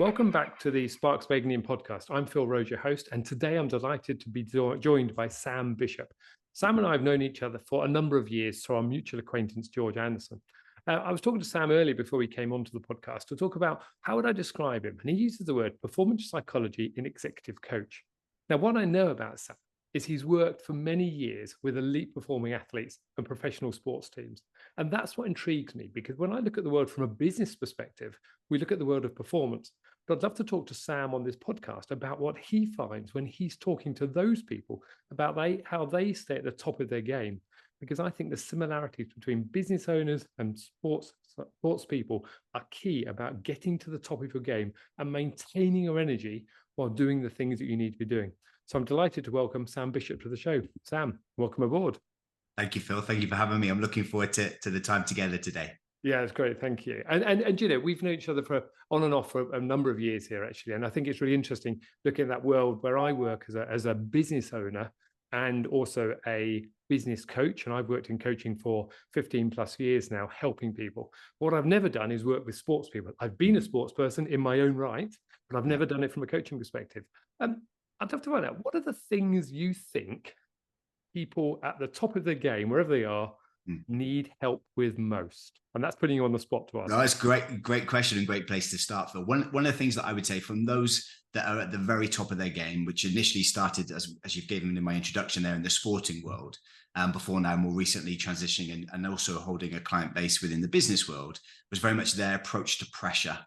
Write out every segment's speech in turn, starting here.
Welcome back to the Sparks of Ignium podcast. I'm Phil Rose, your host, and today I'm delighted to be joined by Sam Bishop. Sam and I have known each other for a number of years through our mutual acquaintance, George Anderson. I was talking to Sam earlier before we came onto the podcast to talk about how would I describe him, and he uses the word performance psychology in executive coach. Now, what I know about Sam is he's worked for many years with elite performing athletes and professional sports teams. And that's what intrigues me, because when I look at the world from a business perspective, we look at the world of performance. But I'd love to talk to Sam on this podcast about what he finds when he's talking to those people about how they stay at the top of their game. Because I think the similarities between business owners and sports people are key about getting to the top of your game and maintaining your energy while doing the things that you need to be doing. So I'm delighted to welcome Sam Bishop to the show. Sam, welcome aboard. Thank you, Phil. Thank you for having me. I'm looking forward to the time together today. Yeah, it's great. Thank you. And you know, we've known each other for on and off for a number of years here, actually. And I think it's really interesting looking at that world where I work as a business owner and also a business coach. And I've worked in coaching for 15 plus years now, helping people. What I've never done is work with sports people. I've been a sports person in my own right, but I've never done it from a coaching perspective. I'd love to find out, what are the things you think people at the top of their game, wherever they are, need help with most? And that's putting you on the spot to ask. No, it's great question and great place to start, Phil. One of the things that I would say from those that are at the very top of their game, which initially started as you've given in my introduction there in the sporting world, before now more recently transitioning and also holding a client base within the business world, was very much their approach to pressure.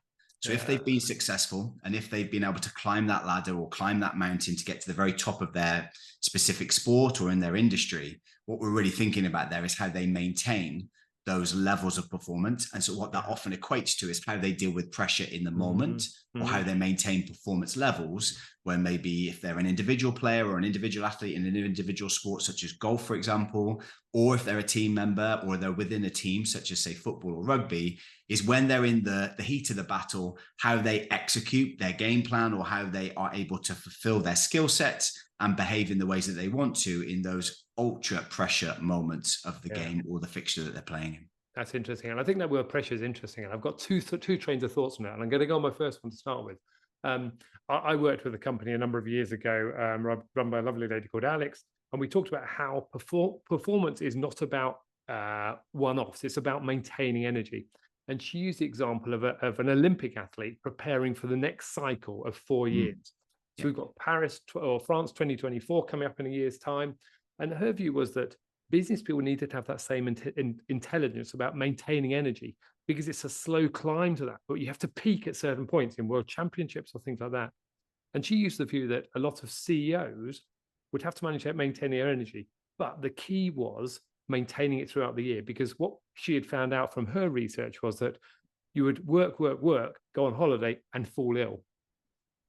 So if they've been successful and if they've been able to climb that ladder or climb that mountain to get to the very top of their specific sport or in their industry, what we're really thinking about there is how they maintain those levels of performance. And so what that often equates to is how they deal with pressure in the moment, or how they maintain performance levels when maybe if they're an individual player or an individual athlete in an individual sport, such as golf, for example, or if they're a team member or they're within a team, such as say football or rugby, is when they're in the heat of the battle, how they execute their game plan or how they are able to fulfill their skill sets and behave in the ways that they want to in those ultra pressure moments of the game or the fixture that they're playing in. That's interesting. And I think that word pressure is interesting. And I've got two trains of thoughts on that. And I'm going to go on my first one to start with. I worked with a company a number of years ago, run by a lovely lady called Alex. And we talked about how performance is not about one-offs. It's about maintaining energy. And she used the example of an Olympic athlete preparing for the next cycle of 4 years. So we've got France 2024 coming up in a year's time. And her view was that business people needed to have that same intelligence about maintaining energy, because it's a slow climb to that, but you have to peak at certain points in world championships or things like that. And she used the view that a lot of CEOs would have to manage to maintain their energy, but the key was maintaining it throughout the year, because what she had found out from her research was that you would work, go on holiday and fall ill.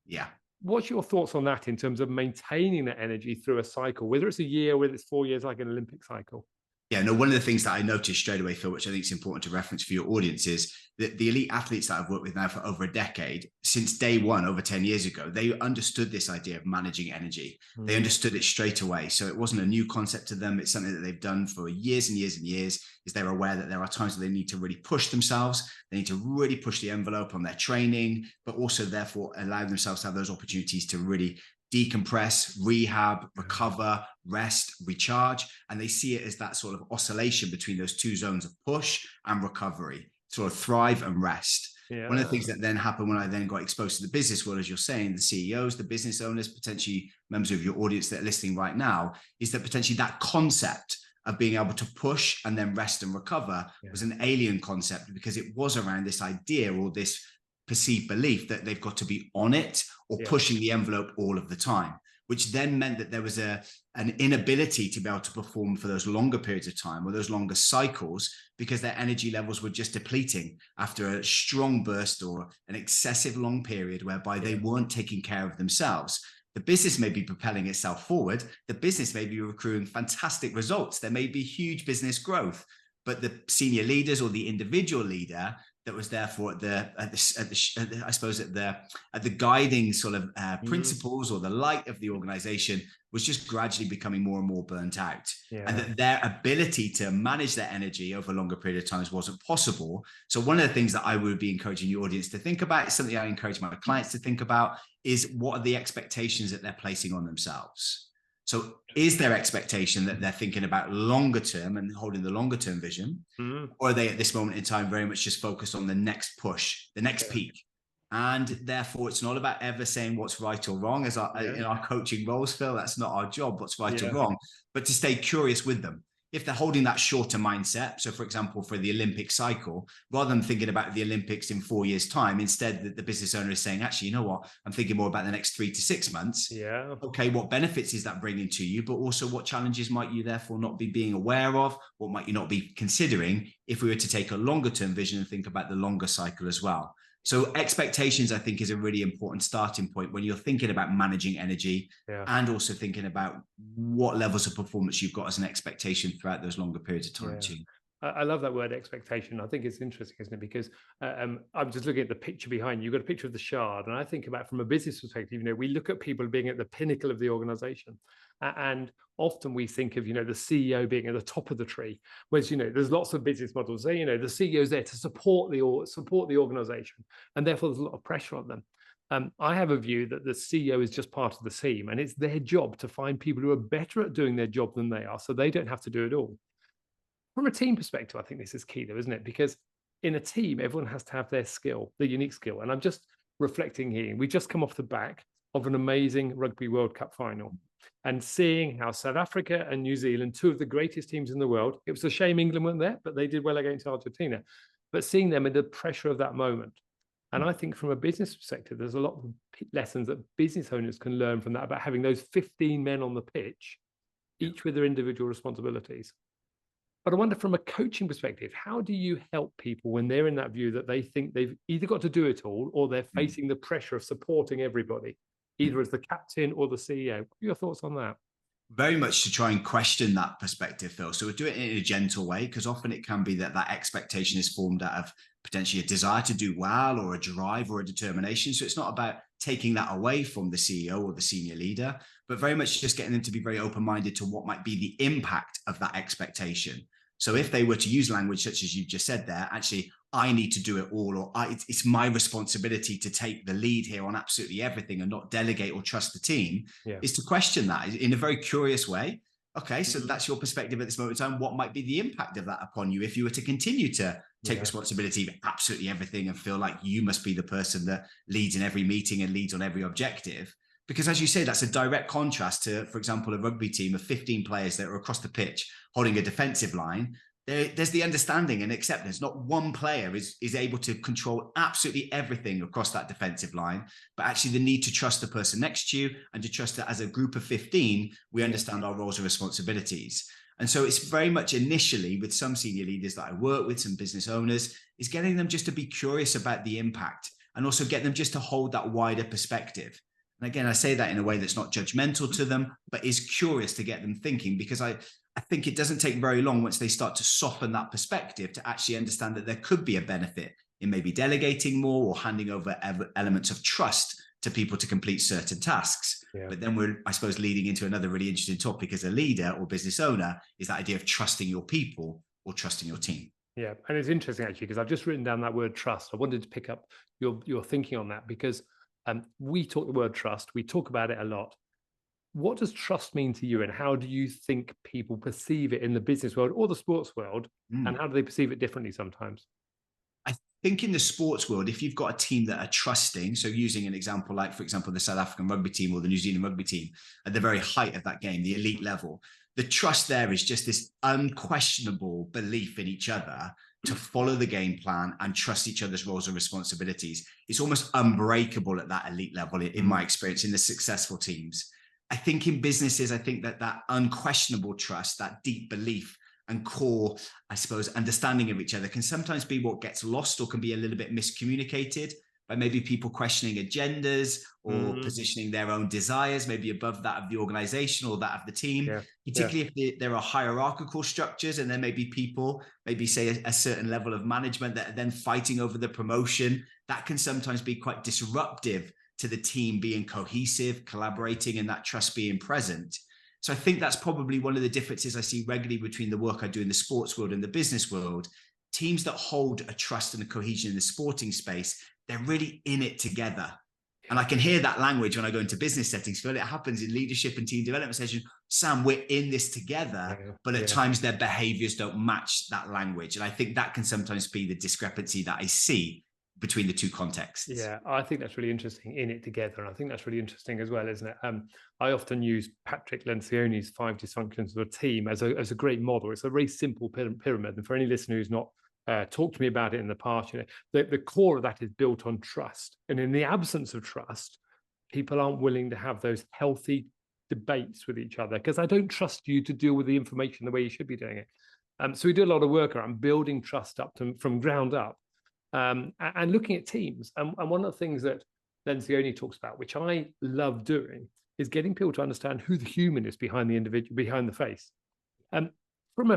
Yeah. What's your thoughts on that in terms of maintaining that energy through a cycle, whether it's a year, whether it's 4 years, like an Olympic cycle? Yeah, no, one of the things that I noticed straight away, Phil, which I think is important to reference for your audience, is that the elite athletes that I've worked with now for over a decade, since day one, over 10 years ago, they understood this idea of managing energy. They understood it straight away. So it wasn't a new concept to them. It's something that they've done for years and years and years, is they're aware that there are times where they need to really push themselves. They need to really push the envelope on their training, but also therefore allow themselves to have those opportunities to really decompress, rehab, recover, rest, recharge. And they see it as that sort of oscillation between those two zones of push and recovery, sort of thrive and rest. Yeah. One of the things that then happened when I then got exposed to the business world, as you're saying, the CEOs, the business owners, potentially members of your audience that are listening right now, is that potentially that concept of being able to push and then rest and recover was an alien concept, because it was around this idea or this perceived belief that they've got to be on it or pushing the envelope all of the time, which then meant that there was an inability to be able to perform for those longer periods of time or those longer cycles, because their energy levels were just depleting after a strong burst or an excessive long period whereby they weren't taking care of themselves. The business may be propelling itself forward. The business may be accruing fantastic results. There may be huge business growth, but the senior leaders or the individual leader that was therefore I suppose at the guiding sort of principles or the light of the organization was just gradually becoming more and more burnt out. And that their ability to manage their energy over a longer period of times wasn't possible. So one of the things that I would be encouraging the audience to think about, something I encourage my clients to think about, is what are the expectations that they're placing on themselves? So is their expectation that they're thinking about longer term and holding the longer term vision? Or are they at this moment in time very much just focused on the next push, the next peak? And therefore, it's not about ever saying what's right or wrong. As in our coaching roles, Phil, that's not our job, what's right or wrong, but to stay curious with them. If they're holding that shorter mindset, so for example, for the Olympic cycle, rather than thinking about the Olympics in 4 years' time, instead the business owner is saying, actually, you know what, I'm thinking more about the next 3 to 6 months. Okay, what benefits is that bringing to you, but also what challenges might you therefore not be being aware of? What might you not be considering if we were to take a longer term vision and think about the longer cycle as well? So expectations, I think, is a really important starting point when you're thinking about managing energy and also thinking about what levels of performance you've got as an expectation throughout those longer periods of time too. I love that word expectation. I think it's interesting, isn't it? Because I'm just looking at the picture behind you. You've got a picture of the Shard. And I think about from a business perspective, we look at people being at the pinnacle of the organization. And often we think of, the CEO being at the top of the tree. Whereas, there's lots of business models there, the CEO is there to support the organization. And therefore, there's a lot of pressure on them. I have a view that the CEO is just part of the team. And it's their job to find people who are better at doing their job than they are, so they don't have to do it all. From a team perspective, I think this is key though, isn't it? Because in a team, everyone has to have their skill, their unique skill. And I'm just reflecting here. We just come off the back of an amazing Rugby World Cup final and seeing how South Africa and New Zealand, two of the greatest teams in the world, it was a shame England weren't there, but they did well against Argentina. But seeing them in the pressure of that moment. And I think from a business perspective, there's a lot of lessons that business owners can learn from that about having those 15 men on the pitch, each with their individual responsibilities. But I wonder from a coaching perspective, how do you help people when they're in that view that they think they've either got to do it all or they're facing the pressure of supporting everybody, either as the captain or the CEO? What are your thoughts on that? Very much to try and question that perspective, Phil. So we do it in a gentle way, because often it can be that expectation is formed out of potentially a desire to do well or a drive or a determination. So it's not about taking that away from the CEO or the senior leader, but very much just getting them to be very open-minded to what might be the impact of that expectation. So if they were to use language such as you just said there, actually, I need to do it all, or it's my responsibility to take the lead here on absolutely everything and not delegate or trust the team, is to question that in a very curious way. Okay, so that's your perspective at this moment in time. What might be the impact of that upon you if you were to continue to take responsibility for absolutely everything and feel like you must be the person that leads in every meeting and leads on every objective? Because as you say, that's a direct contrast to, for example, a rugby team of 15 players that are across the pitch holding a defensive line. There's the understanding and acceptance. Not one player is able to control absolutely everything across that defensive line, but actually the need to trust the person next to you and to trust that as a group of 15, we understand our roles and responsibilities. And so it's very much initially with some senior leaders that I work with, some business owners, is getting them just to be curious about the impact and also get them just to hold that wider perspective. And again, I say that in a way that's not judgmental to them, but is curious to get them thinking, because I think it doesn't take very long once they start to soften that perspective to actually understand that there could be a benefit in maybe delegating more or handing over elements of trust to people to complete certain tasks. But then we're, I suppose, leading into another really interesting topic as a leader or business owner, is that idea of trusting your people or trusting your team. Yeah, and it's interesting actually, because I've just written down that word trust. I wanted to pick up your thinking on that, because we talk the word trust, we talk about it a lot. What does trust mean to you, and how do you think people perceive it in the business world or the sports world, and how do they perceive it differently sometimes? I think in the sports world, if you've got a team that are trusting, so using an example like, for example, the South African rugby team or the New Zealand rugby team at the very height of that game, the elite level, the trust there is just this unquestionable belief in each other to follow the game plan and trust each other's roles and responsibilities. It's almost unbreakable at that elite level, in my experience, in the successful teams. I think in businesses, I think that unquestionable trust, that deep belief and core, I suppose, understanding of each other can sometimes be what gets lost or can be a little bit miscommunicated. by maybe people questioning agendas or Mm, positioning their own desires, maybe above that of the organization or that of the team, yeah, yeah, particularly if there are hierarchical structures and there may be people, maybe say a certain level of management that are then fighting over the promotion. That can sometimes be quite disruptive to the team being cohesive, collaborating, and that trust being present. So I think that's probably one of the differences I see regularly between the work I do in the sports world and the business world. Teams that hold a trust and a cohesion in the sporting space, they're really in it together. And I can hear that language when I go into business settings. Phil, it happens in leadership and team development sessions. Sam, we're in this together, yeah, but at yeah. times their behaviors don't match that language. And I think that can sometimes be the discrepancy that I see between the two contexts. Yeah, I think that's really interesting, in it together. And I think that's really interesting as well, isn't it? I often use Patrick Lencioni's 5 dysfunctions of a team as a great model. It's a very simple pyramid. And for any listener who's not talked to me about it in the past, the core of that is built on trust. And in the absence of trust, people aren't willing to have those healthy debates with each other because I don't trust you to deal with the information the way you should be doing it. So we do a lot of work around building trust up from ground up, and looking at teams. And one of the things that Lencioni talks about, which I love doing, is getting people to understand who the human is behind the individual, behind the face. Um, from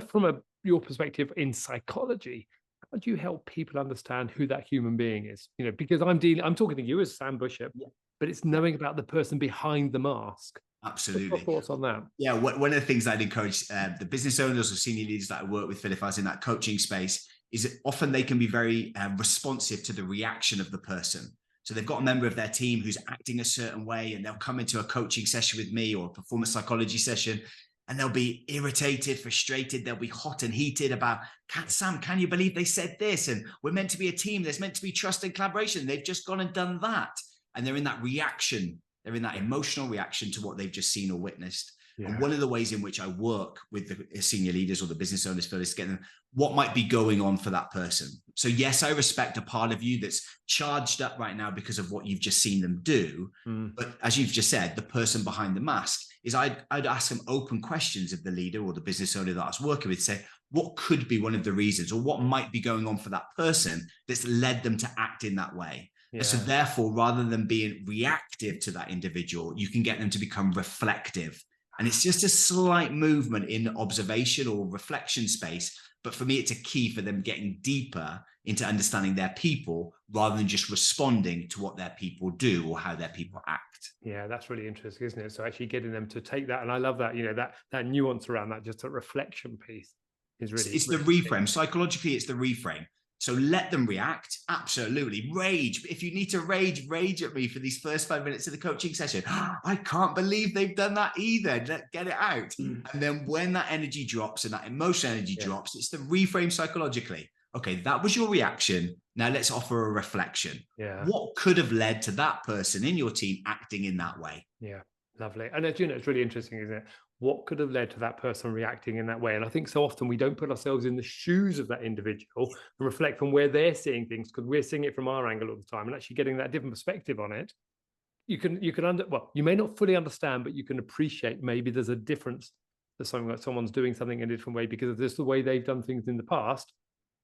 your perspective in psychology, how do you help people understand who that human being is? Because I'm talking to you as Sam Bishop, Yeah. but it's Yeah, knowing about the person behind the mask. What's your absolutely. thoughts on that? Yeah, one of the things I'd encourage the business owners or senior leaders that I work with, Phil, if I was in that coaching space, is that often they can be very responsive to the reaction of the person. So they've got a member of their team who's acting a certain way, and they'll come into a coaching session with me or a performance psychology session, and they'll be irritated, frustrated. They'll be hot and heated about, Sam, can you believe they said this? And we're meant to be a team. There's meant to be trust and collaboration. They've just gone and done that. And they're in that reaction. They're in that emotional reaction to what they've just seen or witnessed. And Yeah. one of the ways in which I work with the senior leaders or the business owners for this, getting them what might be going on for that person. So yes, I respect a part of you that's charged up right now because of what you've just seen them do. Mm. But as you've just said, the person behind the mask is I'd ask them open questions of the leader or the business owner that I was working with, say, what could be one of the reasons or what might be going on for that person that's led them to act in that way? And so Yeah. therefore, rather than being reactive to that individual, you can get them to become reflective. And it's just a slight movement in observation or reflection space. But for me, it's a key for them getting deeper into understanding their people rather than just responding to what their people do or how their people act. Yeah, that's really interesting, isn't it? So actually getting them to take that, and I love that, that nuance around that, just a reflection piece is It's the really key. reframe. Psychologically, it's the reframe. So let them react. Absolutely. Rage. If you need to rage at me for these first 5 minutes of the coaching session. I can't believe they've done that either. Get it out. Mm. And then when that energy drops and that emotional energy Yeah. drops, it's the reframe psychologically. Okay, that was your reaction. Now let's offer a reflection. Yeah. What could have led to that person in your team acting in that way? Yeah. Lovely. And it's really interesting, isn't it? What could have led to that person reacting in that way? And I think so often we don't put ourselves in the shoes of that individual and reflect on where they're seeing things, because we're seeing it from our angle all the time, and actually getting that different perspective on it. You may not fully understand, but you can appreciate maybe there's a difference that someone's doing something in a different way because of this, the way they've done things in the past,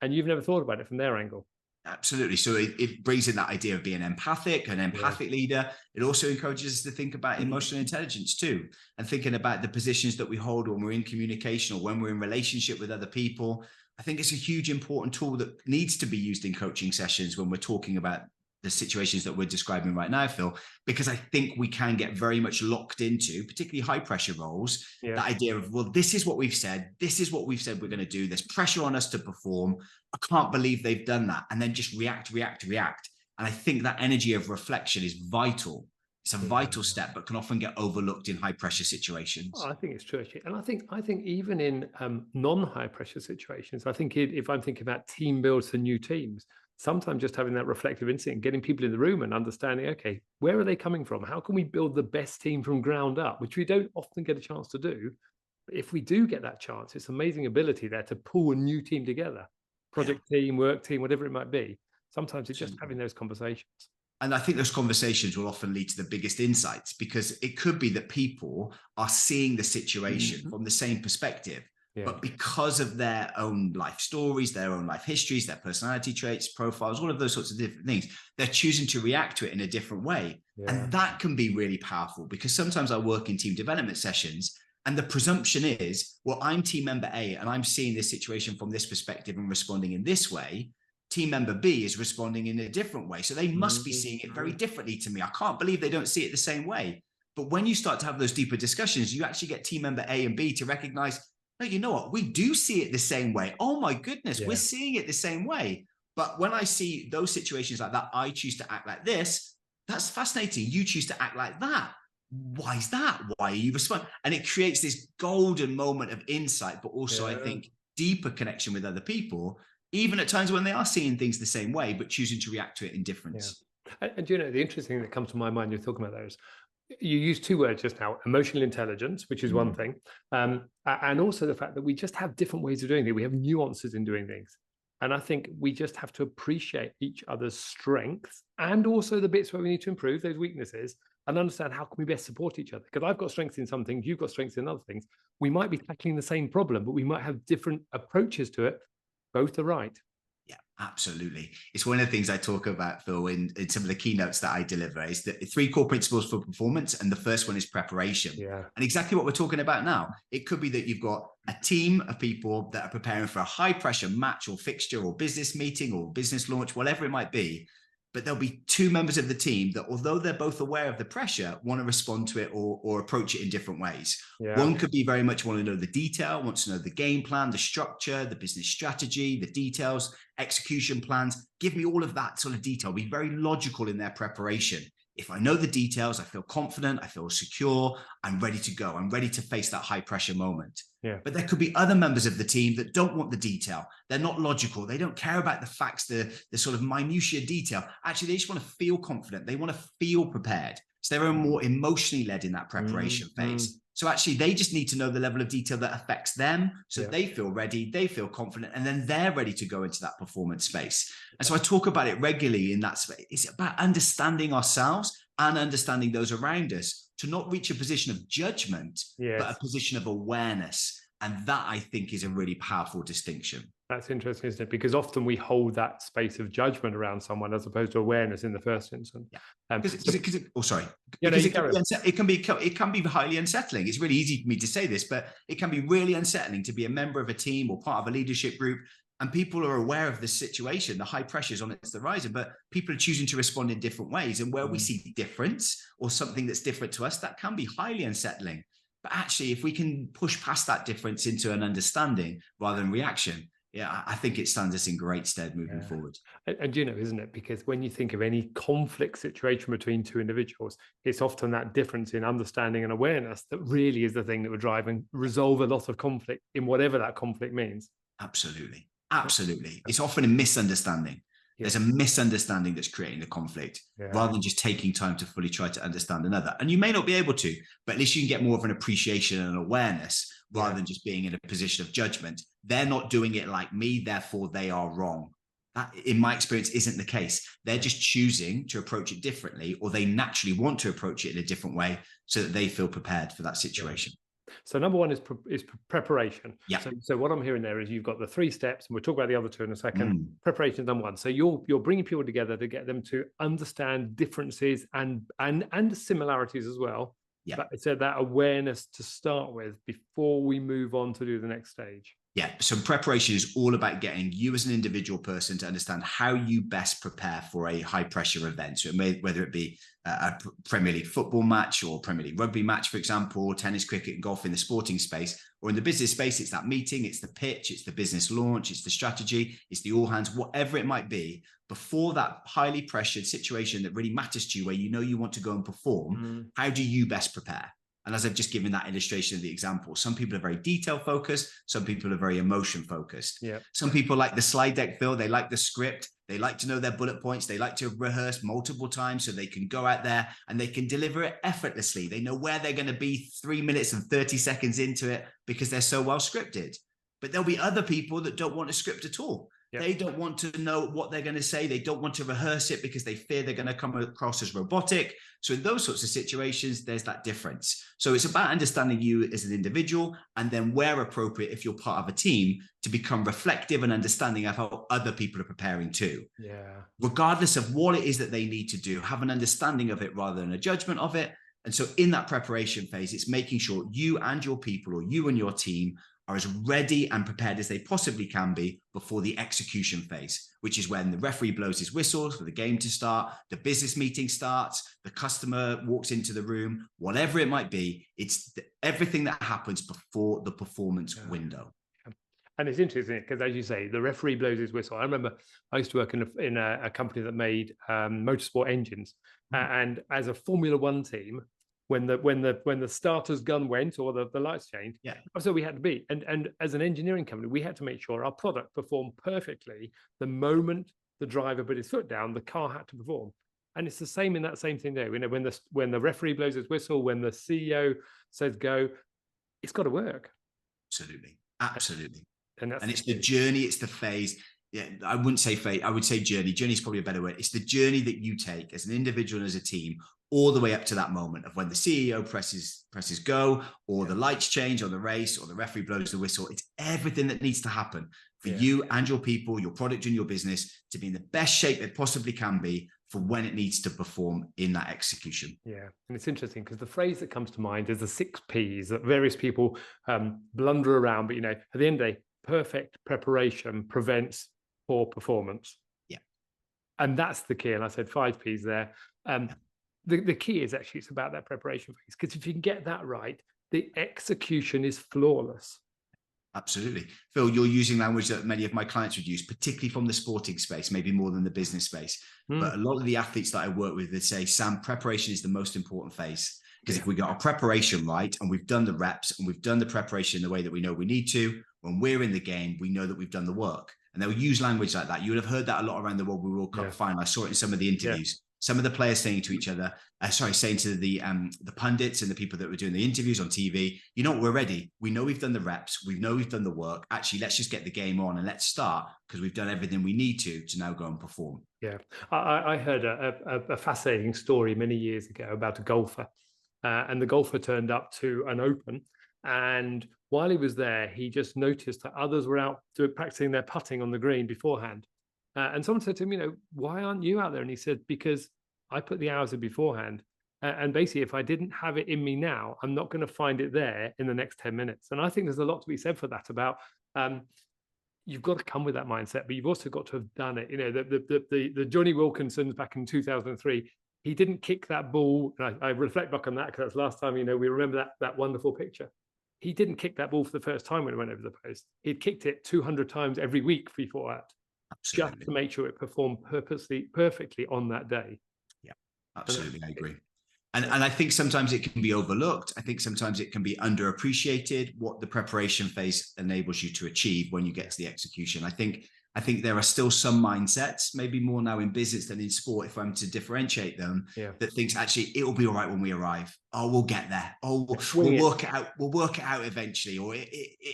and you've never thought about it from their angle. Absolutely. So it brings in that idea of being empathic, an empathic leader. It also encourages us to think about emotional intelligence too, and thinking about the positions that we hold when we're in communication or when we're in relationship with other people. I think it's a huge important tool that needs to be used in coaching sessions when we're talking about the situations that we're describing right now, Phil, because I think we can get very much locked into, particularly high pressure roles, Yeah. that idea of, well, this is what we've said. This is what we've said we're going to do. There's pressure on us to perform. I can't believe they've done that. And then just react. And I think that energy of reflection is vital. It's a vital step, but can often get overlooked in high pressure situations. I think it's true, actually. And I think even in non-high pressure situations, I think if I'm thinking about team builds for new teams, sometimes just having that reflective instinct, getting people in the room and understanding, okay, where are they coming from? How can we build the best team from ground up, which we don't often get a chance to do. But if we do get that chance, it's amazing ability there to pull a new team together, project team, work team, whatever it might be. Sometimes it's just having those conversations. And I think those conversations will often lead to the biggest insights, because it could be that people are seeing the situation from the same perspective. Yeah. But because of their own life stories, their own life histories, their personality traits, profiles, all of those sorts of different things, they're choosing to react to it in a different way. Yeah. And that can be really powerful, because sometimes I work in team development sessions and the presumption is, well, I'm team member A and I'm seeing this situation from this perspective and responding in this way. Team member B is responding in a different way. So they must be seeing it very differently to me. I can't believe they don't see it the same way. But when you start to have those deeper discussions, you actually get team member A and B to recognize, no, you know what? We do see it the same way. Oh my goodness, we're seeing it the same way. But when I see those situations like that, I choose to act like this. That's fascinating. You choose to act like that. Why is that? Why are you responding? And it creates this golden moment of insight, but also I think deeper connection with other people, even at times when they are seeing things the same way, but choosing to react to it in difference. And you know, the interesting thing that comes to my mind, you're talking about those, you use two words just now: emotional intelligence, which is one thing, and also the fact that we just have different ways of doing it. We have nuances in doing things, and I think we just have to appreciate each other's strengths and also the bits where we need to improve, those weaknesses, and understand how can we best support each other. Because I've got strengths in some things, you've got strengths in other things. We might be tackling the same problem, but we might have different approaches to it. Both are right. Yeah, absolutely. It's one of the things I talk about, Phil, in some of the keynotes that I deliver, is the 3 core principles for performance. And the first one is preparation. Yeah. And exactly what we're talking about now. It could be that you've got a team of people that are preparing for a high pressure match or fixture or business meeting or business launch, whatever it might be. But there'll be 2 members of the team that, although they're both aware of the pressure, want to respond to it or approach it in different ways. Yeah. One could be very much want to know the detail, wants to know the game plan, the structure, the business strategy, the details, execution plans. Give me all of that sort of detail. Be very logical in their preparation. If I know the details, I feel confident, I feel secure, I'm ready to go. I'm ready to face that high pressure moment. Yeah. But there could be other members of the team that don't want the detail. They're not logical. They don't care about the facts, the sort of minutiae detail. Actually, they just want to feel confident. They want to feel prepared. So they're more emotionally led in that preparation phase. So actually, they just need to know the level of detail that affects them so they feel ready, they feel confident, and then they're ready to go into that performance space. And so I talk about it regularly in that space. It's about understanding ourselves and understanding those around us to not reach a position of judgment, but a position of awareness. And that, I think, is a really powerful distinction. That's interesting, isn't it? Because often we hold that space of judgment around someone as opposed to awareness in the first instance. It can be highly unsettling. It's really easy for me to say this, but it can be really unsettling to be a member of a team or part of a leadership group, and people are aware of the situation, the high pressures on the horizon, but people are choosing to respond in different ways. And where we see difference or something that's different to us, that can be highly unsettling. But actually, if we can push past that difference into an understanding rather than reaction, I think it stands us in great stead moving forward. And you know, isn't it? Because when you think of any conflict situation between 2 individuals, it's often that difference in understanding and awareness that really is the thing that would drive and resolve a lot of conflict in whatever that conflict means. Absolutely. Absolutely. It's often a misunderstanding. There's a misunderstanding that's creating the conflict rather than just taking time to fully try to understand another. And you may not be able to, but at least you can get more of an appreciation and awareness rather than just being in a position of judgment. They're not doing it like me, therefore they are wrong. That, in my experience, isn't the case. They're just choosing to approach it differently, or they naturally want to approach it in a different way so that they feel prepared for that situation. So number one is preparation. Yeah. So what I'm hearing there is you've got the 3 steps, and we'll talk about the other 2 in a second. Preparation is number 1. So you're bringing people together to get them to understand differences and similarities as well. Yeah. But it's that awareness to start with before we move on to do the next stage. Yeah. So preparation is all about getting you as an individual person to understand how you best prepare for a high pressure event. So whether it be a Premier League football match or Premier League rugby match, for example, tennis, cricket, and golf in the sporting space, or in the business space, it's that meeting, it's the pitch, it's the business launch, it's the strategy, it's the all hands, whatever it might be. Before that highly pressured situation that really matters to you, where you know you want to go and perform, how do you best prepare? And as I've just given that illustration of the example, some people are very detail focused. Some people are very emotion focused. Yeah. Some people like the slide deck, Phil. They like the script. They like to know their bullet points. They like to rehearse multiple times so they can go out there and they can deliver it effortlessly. They know where they're going to be 3 minutes and 30 seconds into it because they're so well scripted. But there'll be other people that don't want a script at all. Yep. They don't want to know what they're going to say. They don't want to rehearse it because they fear they're going to come across as robotic. So in those sorts of situations, there's that difference. So it's about understanding you as an individual, and then where appropriate, if you're part of a team, to become reflective and understanding of how other people are preparing too. Yeah. Regardless of what it is that they need to do, have an understanding of it rather than a judgment of it. And so in that preparation phase, it's making sure you and your people, or you and your team, are as ready and prepared as they possibly can be before the execution phase, which is when the referee blows his whistle for the game to start, the business meeting starts, the customer walks into the room, whatever it might be. It's everything that happens before the performance window. And it's interesting because, as you say, the referee blows his whistle. I remember I used to work in a company that made motorsport engines, and as a Formula One team, when the starter's gun went or the lights changed, so we had to be. And as an engineering company, we had to make sure our product performed perfectly the moment the driver put his foot down. The car had to perform, and it's the same in that same thing there. You know, when the referee blows his whistle, when the CEO says go, it's got to work. Absolutely. And it's the journey, it's the phase. Yeah, I wouldn't say phase, I would say journey. Journey is probably a better word. It's the journey that you take as an individual and as a team, all the way up to that moment of when the CEO presses go, or the lights change on the race, or the referee blows the whistle. It's everything that needs to happen for you and your people, your product and your business to be in the best shape it possibly can be for when it needs to perform in that execution. Yeah, and it's interesting because the phrase that comes to mind is the 6 Ps that various people blunder around. But, you know, at the end of the day, perfect preparation prevents poor performance. Yeah. And that's the key. And I said 5 Ps there. The key is actually it's about that preparation phase, because if you can get that right, the execution is flawless. Absolutely. Phil, you're using language that many of my clients would use, particularly from the sporting space, maybe more than the business space. But a lot of the athletes that I work with, they say, Sam, preparation is the most important phase. Because if we got our preparation right, and we've done the reps, and we've done the preparation the way that we know we need to, when we're in the game, we know that we've done the work. And they'll use language like that. You would have heard that a lot around the World World Cup final. I saw it in some of the interviews. Some of the players saying to each other, saying to the pundits and the people that were doing the interviews on TV, you know what, we're ready. We know we've done the reps. We know we've done the work. Actually, let's just get the game on and let's start, because we've done everything we need to now go and perform. Yeah. I heard a fascinating story many years ago about a golfer. And the golfer turned up to an open. And while he was there, he just noticed that others were out practicing their putting on the green beforehand. And someone said to him, you know, why aren't you out there? And he said, because I put the hours in beforehand. And basically, if I didn't have it in me now, I'm not going to find it there in the next 10 minutes. And I think there's a lot to be said for that about you've got to come with that mindset, but you've also got to have done it. You know, the Johnny Wilkinson's back in 2003, he didn't kick that ball. And I reflect back on that because that's last time, you know, we remember that wonderful picture. He didn't kick that ball for the first time when it went over the post. He'd kicked it 200 times every week before that. Absolutely. Just to make sure it performed perfectly on that day. Yeah, absolutely. I agree. And I think sometimes it can be overlooked. I think sometimes it can be underappreciated what the preparation phase enables you to achieve when you get to the execution. I think there are still some mindsets, maybe more now in business than in sport, if I'm to differentiate them, that thinks actually it'll be all right when we arrive. Oh, we'll get there. Oh, we'll work it out. We'll work it out eventually, or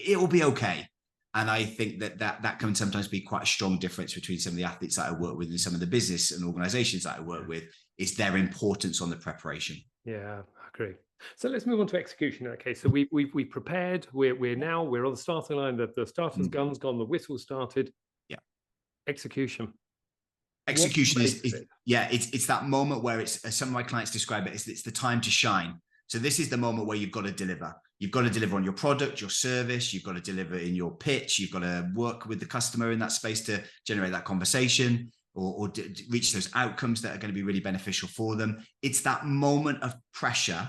it'll be okay. And I think that can sometimes be quite a strong difference between some of the athletes that I work with and some of the business and organizations that I work with, is their importance on the preparation. Yeah, I agree. So let's move on to execution in that case. So we prepared, we're on the starting line, the starter's gun's gone, the whistle started. Yeah. Execution is it's that moment where it's some of my clients describe it as it's the time to shine. So this is the moment where you've got to deliver. You've got to deliver on your product, your service. You've got to deliver in your pitch. You've got to work with the customer in that space to generate that conversation or reach those outcomes that are going to be really beneficial for them. It's that moment of pressure.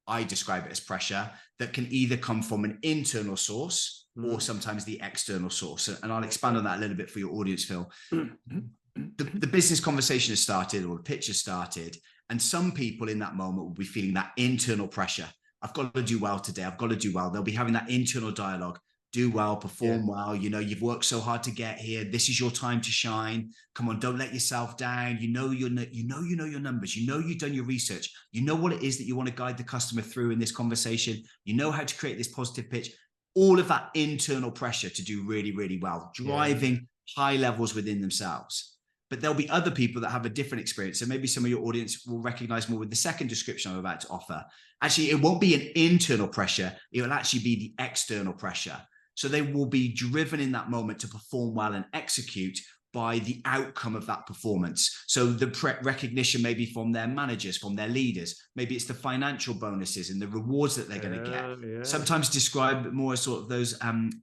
I describe it as pressure that can either come from an internal source or sometimes the external source. And I'll expand on that a little bit for your audience, Phil. The business conversation has started, or the pitch has started. And some people in that moment will be feeling that internal pressure. I've got to do well today. I've got to do well. They'll be having that internal dialogue. Do well, perform well. You know, you've worked so hard to get here. This is your time to shine. Come on, don't let yourself down. You know your numbers. You know you've done your research. You know what it is that you want to guide the customer through in this conversation. You know how to create this positive pitch. All of that internal pressure to do really, really well, driving high levels within themselves. But there'll be other people that have a different experience. So maybe some of your audience will recognize more with the second description I'm about to offer. Actually, it won't be an internal pressure. It will actually be the external pressure. So they will be driven in that moment to perform well and execute by the outcome of that performance. So the recognition maybe from their managers, from their leaders, maybe it's the financial bonuses and the rewards that they're going to get. Sometimes described more as sort of those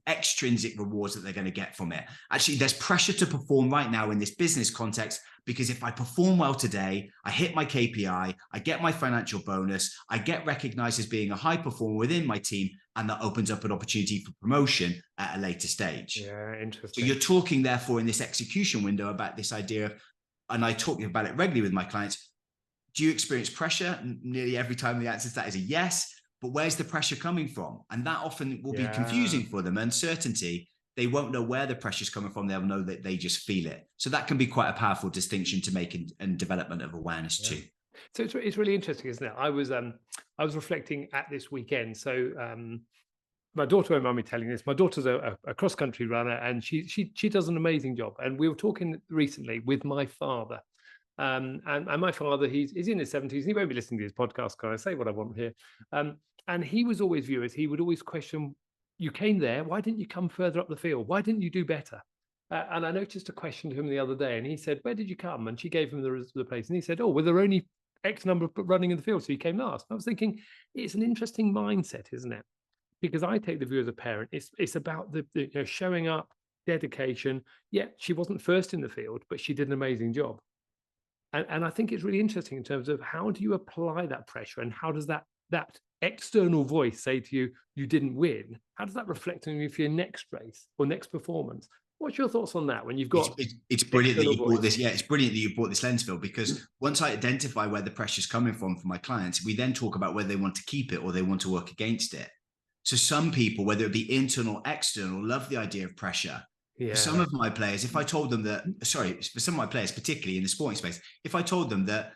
extrinsic rewards that they're going to get from it. Actually, there's pressure to perform right now in this business context, because if I perform well today, I hit my KPI, I get my financial bonus, I get recognized as being a high performer within my team, and that opens up an opportunity for promotion at a later stage. Yeah, interesting. So you're talking, therefore, in this execution window about this idea of, and I talk about it regularly with my clients, do you experience pressure? Nearly every time the answer to that is a yes, but where's the pressure coming from? And that often will be confusing for them, uncertainty. They won't know where the pressure's coming from. They'll know that they just feel it. So that can be quite a powerful distinction to make in development of awareness too. So it's really interesting, isn't it? I was reflecting at this weekend. So my daughter won't mind me telling this. My daughter's a cross-country runner, and she does an amazing job. And we were talking recently with my father. And my father, he's in his 70s, and he won't be listening to his podcast because I say what I want here. And he was always viewed as, he would always question, you came there, why didn't you come further up the field? Why didn't you do better? And I noticed a question to him the other day, and he said, where did you come? And she gave him the place. And he said, oh, well, there are only X number of running in the field, so you came last. And I was thinking, it's an interesting mindset, isn't it? Because I take the view as a parent, it's about the showing up, dedication. Yeah, she wasn't first in the field, but she did an amazing job. And I think it's really interesting in terms of, how do you apply that pressure, and how does that external voice say to you, you didn't win? How does that reflect on you for your next race or next performance? What's your thoughts on that when you've got it's brilliant that you brought this. Yeah, it's brilliant that you brought this lens, Phil, because once I identify where the pressure is coming from for my clients, we then talk about whether they want to keep it or they want to work against it. So some people, whether it be internal or external, love the idea of pressure. For some of my players, if I told them that, for some of my players, particularly in the sporting space, if I told them that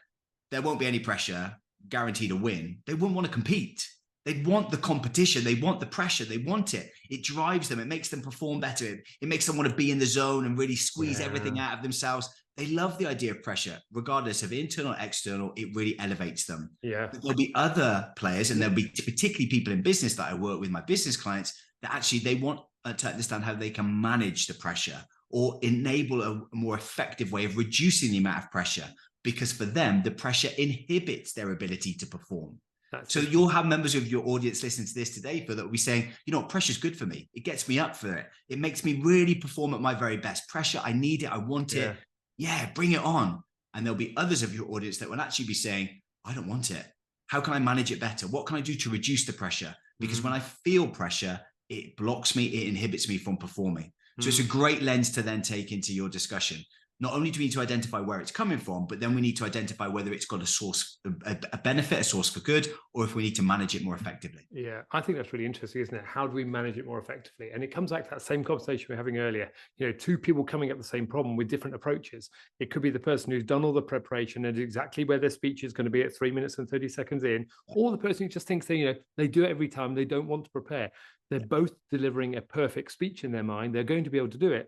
there won't be any pressure, guaranteed a win, they wouldn't want to compete. They want the competition. They want the pressure. They want it. It drives them. It makes them perform better. It makes them want to be in the zone and really squeeze everything out of themselves. They love the idea of pressure, regardless of internal or external. It really elevates them. But there'll be other players, and there'll be particularly people in business that I work with, my business clients, that actually they want to understand how they can manage the pressure or enable a more effective way of reducing the amount of pressure, because for them, the pressure inhibits their ability to perform. So you'll have members of your audience listening to this today, Phil, that will be saying, pressure's good for me. It gets me up for it. It makes me really perform at my very best. Pressure, I need it. I want it. Yeah, bring it on. And there'll be others of your audience that will actually be saying, I don't want it. How can I manage it better? What can I do to reduce the pressure? Because when I feel pressure, it blocks me, it inhibits me from performing. So it's a great lens to then take into your discussion. Not only do we need to identify where it's coming from, but then we need to identify whether it's got a source, a benefit, a source for good, or if we need to manage it more effectively. Yeah, I think that's really interesting, isn't it? How do we manage it more effectively? And it comes back to that same conversation we were having earlier. Two people coming at the same problem with different approaches. It could be the person who's done all the preparation and exactly where their speech is going to be at 3 minutes and 30 seconds in, or the person who just thinks they do it every time, they don't want to prepare. They're both delivering a perfect speech in their mind. They're going to be able to do it,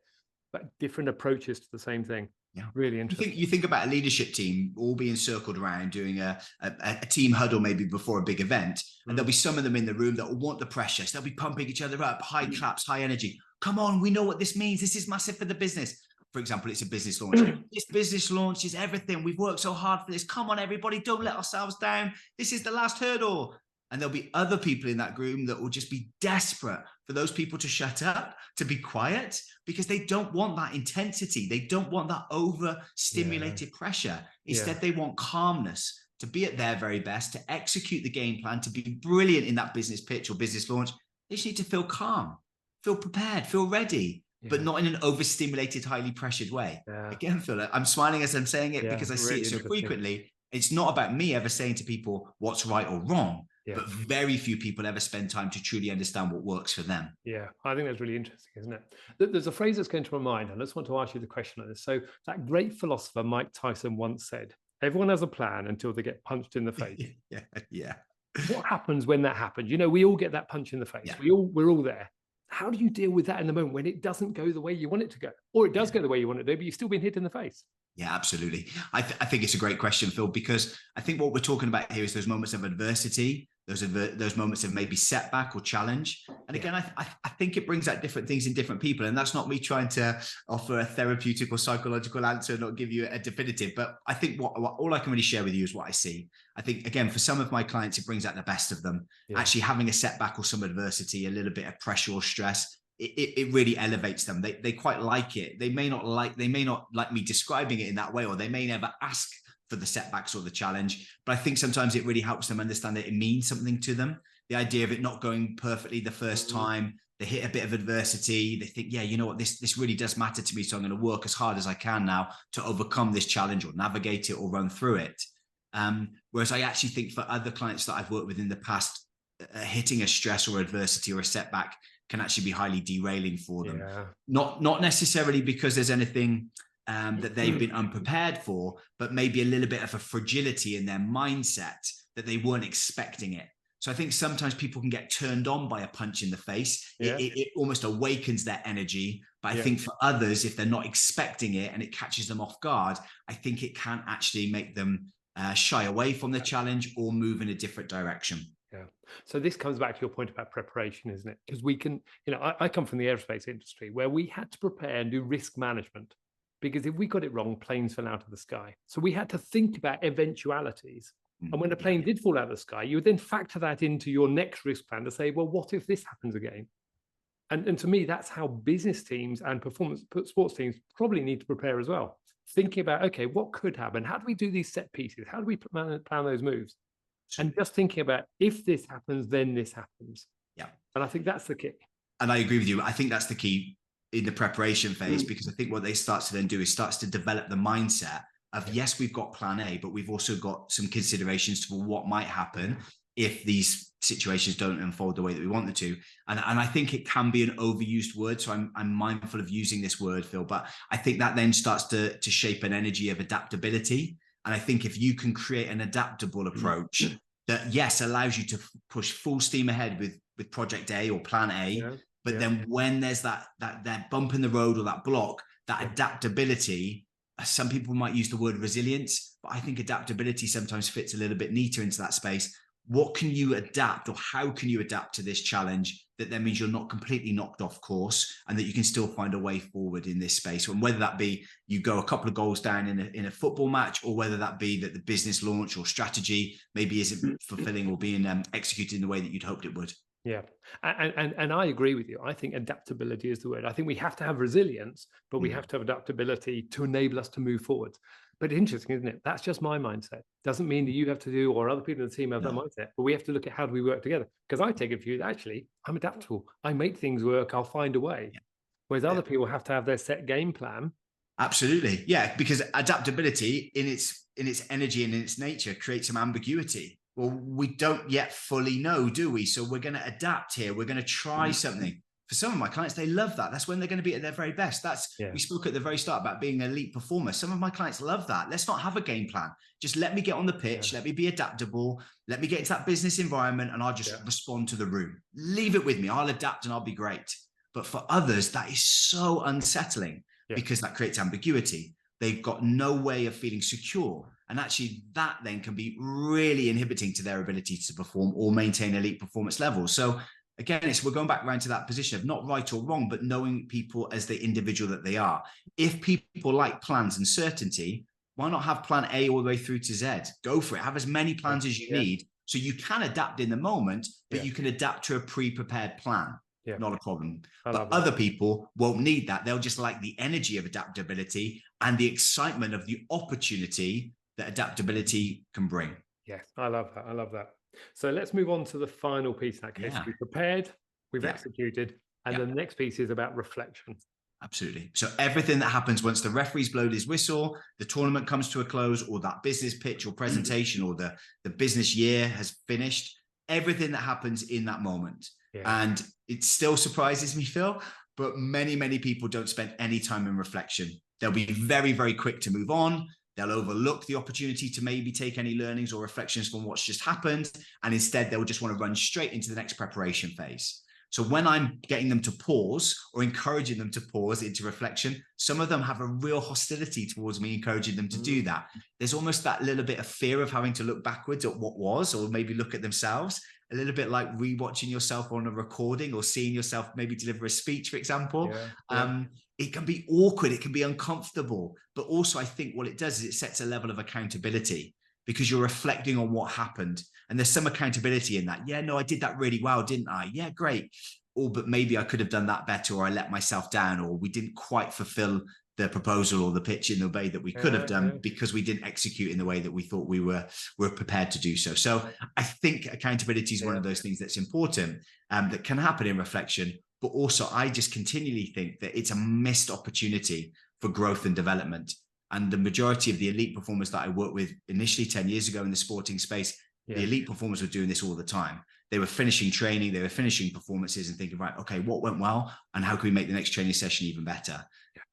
but different approaches to the same thing. Yeah, really interesting. You think about a leadership team all being circled around doing a team huddle maybe before a big event, and there'll be some of them in the room that will want the pressure. So they'll be pumping each other up, high claps, high energy. Come on, we know what this means. This is massive for the business. For example, it's a business launch. This business launch is everything. We've worked so hard for this. Come on, everybody, don't let ourselves down. This is the last hurdle. And there'll be other people in that room that will just be desperate for those people to shut up, to be quiet, because they don't want that intensity. They don't want that overstimulated pressure. Instead, they want calmness, to be at their very best, to execute the game plan, to be brilliant in that business pitch or business launch. They just need to feel calm, feel prepared, feel ready, but not in an overstimulated, highly pressured way. Again, Phil, I'm smiling as I'm saying it because I see it so frequently. It's not about me ever saying to people what's right or wrong. But very few people ever spend time to truly understand what works for them. Yeah, I think that's really interesting, isn't it? There's a phrase that's going to my mind, and I just want to ask you the question on this. So that great philosopher Mike Tyson once said, everyone has a plan until they get punched in the face. Yeah. What happens when that happens? We all get that punch in the face. We're all there. How do you deal with that in the moment when it doesn't go the way you want it to go, or it does go the way you want it to, but you've still been hit in the face? Yeah, absolutely. I think it's a great question, Phil, because I think what we're talking about here is those moments of adversity, those moments of maybe setback or challenge. And again, I think it brings out different things in different people. And that's not me trying to offer a therapeutic or psychological answer, not give you a definitive. But I think what all I can really share with you is what I see. I think, again, for some of my clients, it brings out the best of them. Actually having a setback or some adversity, a little bit of pressure or stress, it really elevates them. They quite like it. They may not like me describing it in that way, or they may never ask for the setbacks or the challenge. But I think sometimes it really helps them understand that it means something to them. The idea of it not going perfectly the first time, they hit a bit of adversity. They think, yeah, you know what, this really does matter to me. So I'm going to work as hard as I can now to overcome this challenge or navigate it or run through it. Whereas I actually think for other clients that I've worked with in the past, hitting a stress or adversity or a setback can actually be highly derailing for them. Not necessarily because there's anything that they've been unprepared for, but maybe a little bit of a fragility in their mindset that they weren't expecting it. So I think sometimes people can get turned on by a punch in the face. It almost awakens their energy. But I think for others, if they're not expecting it and it catches them off guard, I think it can actually make them shy away from the challenge or move in a different direction. Yeah. So this comes back to your point about preparation, isn't it? Because we can, I come from the aerospace industry where we had to prepare and do risk management, because if we got it wrong, planes fell out of the sky. So we had to think about eventualities. And when a plane did fall out of the sky, you would then factor that into your next risk plan to say, well, what if this happens again? And to me, that's how business teams and performance sports teams probably need to prepare as well. Thinking about, okay, what could happen? How do we do these set pieces? How do we plan those moves? And just thinking about, if this happens, then this happens. Yeah. And I think that's the key. And I agree with you. I think that's the key in the preparation phase, because I think what they start to then do is starts to develop the mindset of, yes, we've got plan A, but we've also got some considerations for what might happen if these situations don't unfold the way that we want them to. And I think it can be an overused word. So I'm mindful of using this word, Phil, but I think that then starts to shape an energy of adaptability. And I think if you can create an adaptable approach that, yes, allows you to push full steam ahead with project A or plan A, but then when there's that bump in the road or that block, that adaptability, some people might use the word resilience, but I think adaptability sometimes fits a little bit neater into that space. What can you adapt, or how can you adapt to this challenge that then means you're not completely knocked off course and that you can still find a way forward in this space? And whether that be you go a couple of goals down in a football match, or whether that be that the business launch or strategy maybe isn't fulfilling or being executed in the way that you'd hoped it would. Yeah. And I agree with you. I think adaptability is the word. I think we have to have resilience, but we have to have adaptability to enable us to move forward. But interesting, isn't it? That's just my mindset. Doesn't mean that you have to do, or other people in the team have that mindset, but we have to look at how do we work together. Because I take a view that actually I'm adaptable. I make things work. I'll find a way. Whereas other people have to have their set game plan. Absolutely. Yeah. Because adaptability in its energy and in its nature creates some ambiguity. Well, we don't yet fully know, do we? So we're going to adapt here. We're going to try something. For some of my clients, they love that. That's when they're going to be at their very best. We spoke at the very start about being an elite performer. Some of my clients love that. Let's not have a game plan. Just let me get on the pitch. Let me be adaptable. Let me get into that business environment, and I'll just respond to the room. Leave it with me. I'll adapt and I'll be great. But for others, that is so unsettling because that creates ambiguity. They've got no way of feeling secure. And actually that then can be really inhibiting to their ability to perform or maintain elite performance levels. So again, we're going back around to that position of not right or wrong, but knowing people as the individual that they are. If people like plans and certainty, why not have plan A all the way through to Z? Go for it. Have as many plans as you need. So you can adapt in the moment, but you can adapt to a pre-prepared plan. Not a problem. But other people won't need that. They'll just like the energy of adaptability and the excitement of the opportunity that adaptability can bring. Yes, I love that. I love that. So let's move on to the final piece in that case. We've prepared, we've executed, and the next piece is about reflection. Absolutely. So everything that happens once the referee's blown his whistle, the tournament comes to a close, or that business pitch or presentation or the business year has finished, everything that happens in that moment. And it still surprises me, Phil, but many, many people don't spend any time in reflection. They'll be very, very quick to move on. They'll overlook the opportunity to maybe take any learnings or reflections from what's just happened. And instead, they'll just want to run straight into the next preparation phase. So when I'm getting them to pause or encouraging them to pause into reflection, some of them have a real hostility towards me encouraging them to do that. There's almost that little bit of fear of having to look backwards at what was, or maybe look at themselves, a little bit like rewatching yourself on a recording or seeing yourself maybe deliver a speech, for example. It can be awkward, it can be uncomfortable, but also I think what it does is it sets a level of accountability, because you're reflecting on what happened. And there's some accountability in that. Yeah, no, I did that really well, didn't I? Yeah, great. Or, but maybe I could have done that better, or I let myself down, or we didn't quite fulfill the proposal or the pitch in the way that we could have done because we didn't execute in the way that we thought we were prepared to do so. So I think accountability is one of those things that's important, that can happen in reflection. But also, I just continually think that it's a missed opportunity for growth and development. And the majority of the elite performers that I worked with initially 10 years ago in the sporting space, the elite performers were doing this all the time. They were finishing training, they were finishing performances and thinking, right, okay, what went well? And how can we make the next training session even better?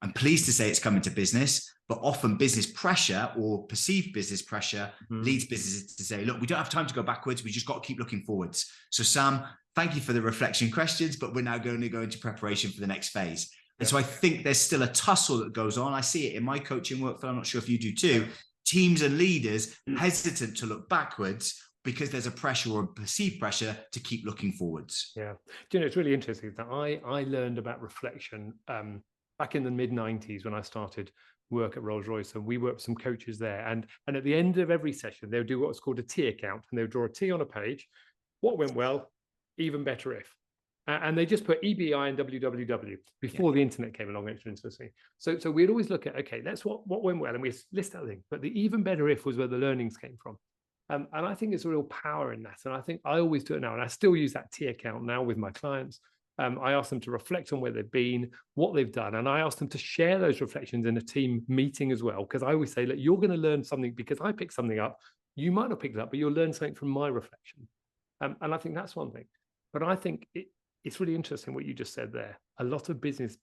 I'm pleased to say it's coming to business, but often business pressure or perceived business pressure leads businesses to say, look, we don't have time to go backwards. We just got to keep looking forwards. So Sam, thank you for the reflection questions, but we're now going to go into preparation for the next phase. And so I think there's still a tussle that goes on. I see it in my coaching work, Phil. I'm not sure if you do too. Teams and leaders hesitant to look backwards because there's a pressure or a perceived pressure to keep looking forwards. Yeah. Do you know, it's really interesting that I learned about reflection back in the mid-90s when I started work at Rolls-Royce, and we worked with some coaches there. And at the end of every session, they would do what's called a T account, and they would draw a T on a page. What went well? Even better if. And they just put EBI and WWW before the internet came along, interestingly. So we'd always look at, okay, that's what went well, and we list that thing. But the even better if was where the learnings came from. And I think there's a real power in that. And I think I always do it now. And I still use that T account now with my clients. I ask them to reflect on where they've been, what they've done. And I ask them to share those reflections in a team meeting as well. Because I always say, look, you're going to learn something because I picked something up. You might not pick it up, but you'll learn something from my reflection. And I think that's one thing. But I think it's really interesting what you just said there. A lot of businesses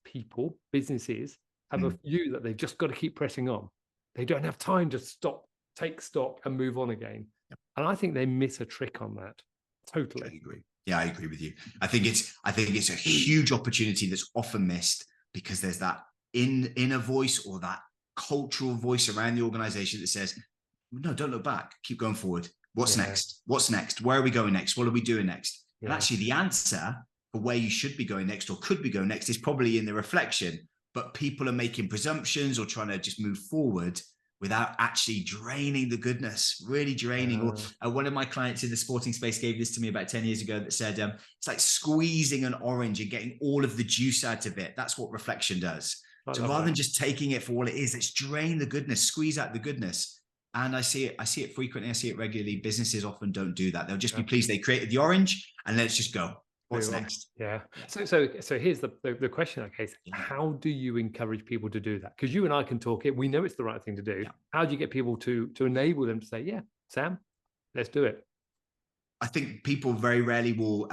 have a view that they've just got to keep pressing on. They don't have time to stop, take stock and move on again. And I think they miss a trick on that. Totally. I agree. Yeah, I agree with you. I think it's a huge opportunity that's often missed because there's that inner voice or that cultural voice around the organization that says, no, don't look back. Keep going forward. What's next? What's next? Where are we going next? What are we doing next? And actually the answer for where you should be going next or could be going next is probably in the reflection, but people are making presumptions or trying to just move forward without actually draining the goodness, really draining. Or one of my clients in the sporting space gave this to me about 10 years ago that said, it's like squeezing an orange and getting all of the juice out of it. That's what reflection does. So rather than just taking it for what it is, let's drain the goodness, squeeze out the goodness. And I see it frequently. I see it regularly. Businesses often don't do that. They'll just be pleased they created the orange and let's just go. What's next? Yeah. So here's the question, okay. How do you encourage people to do that? Because you and I can talk it. We know it's the right thing to do. How do you get people to enable them to say, yeah, Sam, let's do it? I think people very rarely will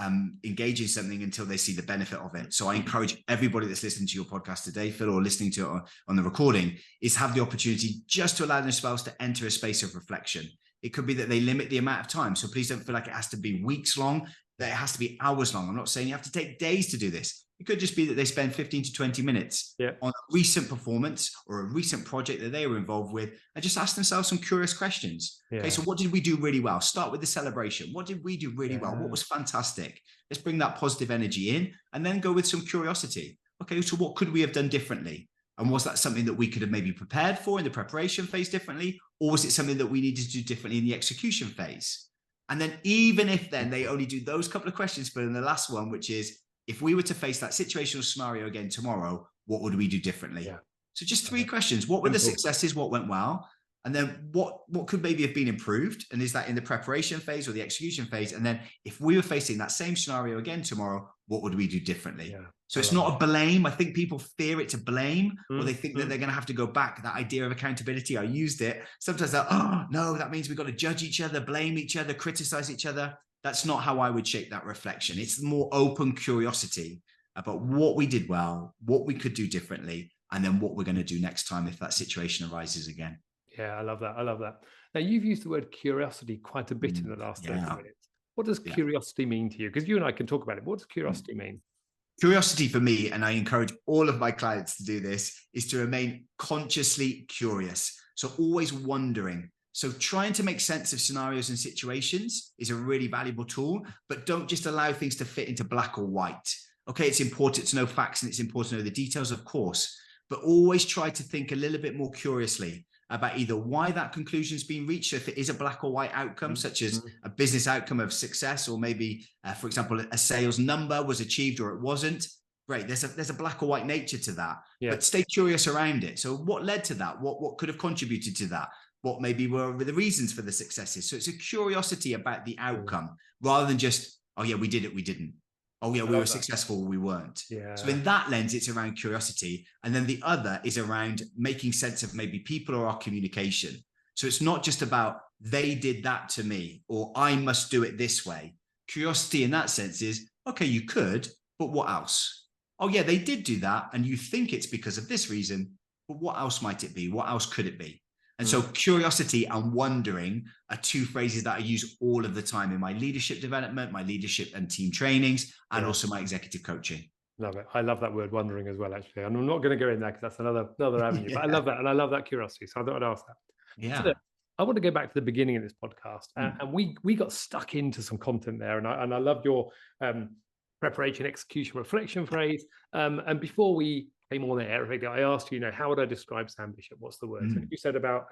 engage in something until they see the benefit of it. So I encourage everybody that's listening to your podcast today, Phil, or listening to it on the recording, is have the opportunity just to allow themselves to enter a space of reflection. It could be that they limit the amount of time. So please don't feel like it has to be weeks long, that it has to be hours long. I'm not saying you have to take days to do this. It could just be that they spend 15 to 20 minutes on a recent performance or a recent project that they were involved with and just ask themselves some curious questions. Okay, so what did we do really well? Start with the celebration. What did we do really well? What was fantastic? Let's bring that positive energy in and then go with some curiosity. Okay, so what could we have done differently? And was that something that we could have maybe prepared for in the preparation phase differently? Or was it something that we needed to do differently in the execution phase? And then even if then they only do those couple of questions, but in the last one, which is, if we were to face that situational scenario again tomorrow, what would we do differently? So just 3 questions. What were the successes? What went well? And then what could maybe have been improved? And is that in the preparation phase or the execution phase? And then if we were facing that same scenario again tomorrow, what would we do differently? So it's not a blame. I think people fear it to blame, or they think that they're going to have to go back. That idea of accountability, I used it. Sometimes they're, oh, no, that means we've got to judge each other, blame each other, criticize each other. That's not how I would shape that reflection. It's more open curiosity about what we did well, what we could do differently, and then what we're going to do next time if that situation arises again. Yeah, I love that. Now, you've used the word curiosity quite a bit in the last 30 minutes. What does Yeah. curiosity mean to you? Because you and I can talk about it. What does Mm. curiosity mean? Curiosity for me, and I encourage all of my clients to do this, is to remain consciously curious. So always wondering. So trying to make sense of scenarios and situations is a really valuable tool, but don't just allow things to fit into black or white. Okay, it's important to know facts and it's important to know the details, of course, but always try to think a little bit more curiously about either why that conclusion's been reached. So if it is a black or white outcome, such as a business outcome of success, or maybe, for example, a sales number was achieved or it wasn't, great. There's a black or white nature to that, Yeah. but stay curious around it. So what led to that? What could have contributed to that? What maybe were the reasons for the successes? So it's a curiosity about the outcome rather than just, oh yeah, we did it, we didn't. Oh yeah, we were successful, we weren't. Yeah. So in that lens, it's around curiosity. And then the other is around making sense of maybe people or our communication. So it's not just about they did that to me or I must do it this way. Curiosity in that sense is, okay, you could, but what else? Oh yeah, they did do that. And you think it's because of this reason, but what else might it be? What else could it be? And so curiosity and wondering are two phrases that I use all of the time in my leadership development, my leadership and team trainings, and also my executive coaching. Love it. I love that word wondering as well, actually. And I'm not going to go in there because that's another avenue. But I love that. And I love that curiosity. So I thought I'd ask that. So Yeah. I want to go back to the beginning of this podcast. And we got stuck into some content there. And I loved your preparation, execution, reflection phrase. And before we came on air, I asked you, how would I describe Sam Bishop? What's the words? And you said about